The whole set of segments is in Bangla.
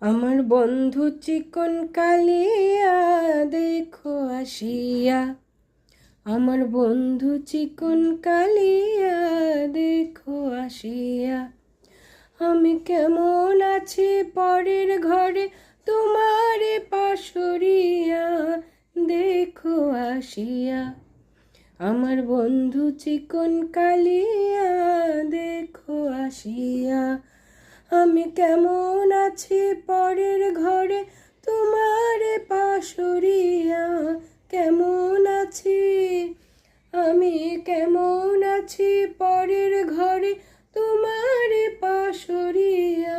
আমার বন্ধু চিকন কালিয়া দেখো আসিয়া, আমার বন্ধু চিকন কালিয়া দেখো আসিয়া। আমি কেমন আছি পরের ঘরে তোমারে পাশরিয়া দেখো আসিয়া। আমার বন্ধু চিকন কালিয়া দেখো আসিয়া। আমি কেমন আছি পরের ঘরে তোমারে পাশরিয়া, কেমন আছি আমি, কেমন আছি পরের ঘরে তোমারে পাশরিয়া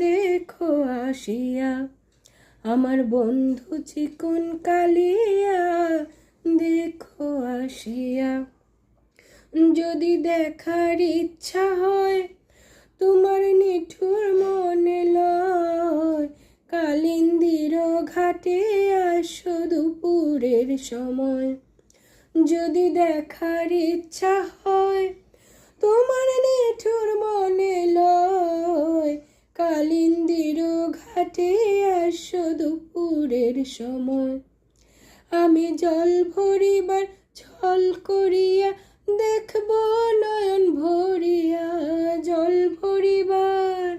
দেখো আসিয়া। আমার বন্ধু চিকন কালিয়া দেখো আসিয়া। যদি দেখার ইচ্ছা হয় তোমার নিঠুর মনে লয়, কালিন্দির ঘাটে আসো দুপুরের সময়। যদি দেখার ইচ্ছা হয় তোমার নিঠুর মনে লয়, কালিন্দির ঘাটে আসো দুপুরের সময়। আমি জল ভরিবার ছল করিয়া দেখব নয়ন ভরিয়া, জল ভরিবার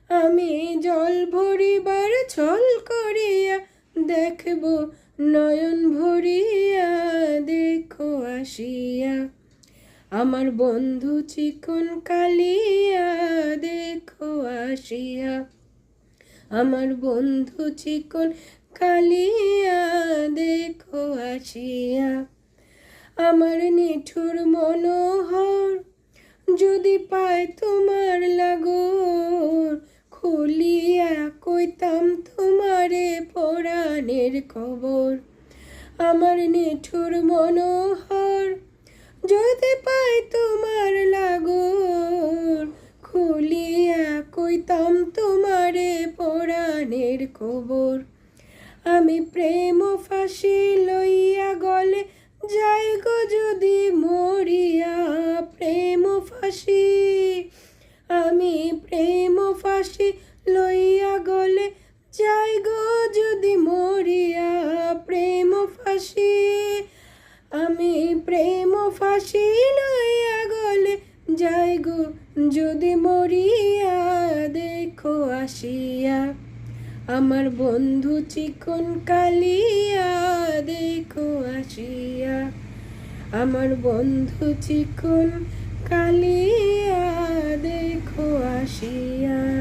আমি জল ভরিবার ছল করিয়া দেখব নয়ন ভরিয়া দেখো আসিয়া। আমার বন্ধু চিকন কালিয়া দেখো আসিয়া। আমার বন্ধু চিকন কালিয়া দেখো আসিয়া। আমার নিঠুর মনোহর যদি পায় তোমার লাগর, খুলিয়া কইতাম তোমারে পরাণের খবর। আমার নিঠুর মনোহর যদি পায় তোমার লাগর, খুলিয়া কইতাম তোমারে পরাণের খবর। আমি প্রেম ফাঁসি লইয়া গলে যাই গো যদি মরিয়া, প্রেম ফাঁসি আমি প্রেম ফাঁসি লইয়া গলে যাই গো যদি মরিয়া, প্রেম ফাঁসি আমি প্রেম ফাঁসি লইয়া গলে যাই গো যদি মরিয়া দেখো আসিয়া। আমার বন্ধু চিকন কালিয়া দেখো আসিয়া। আমার বন্ধু চিকন কালিয়া দেখো আসিয়া।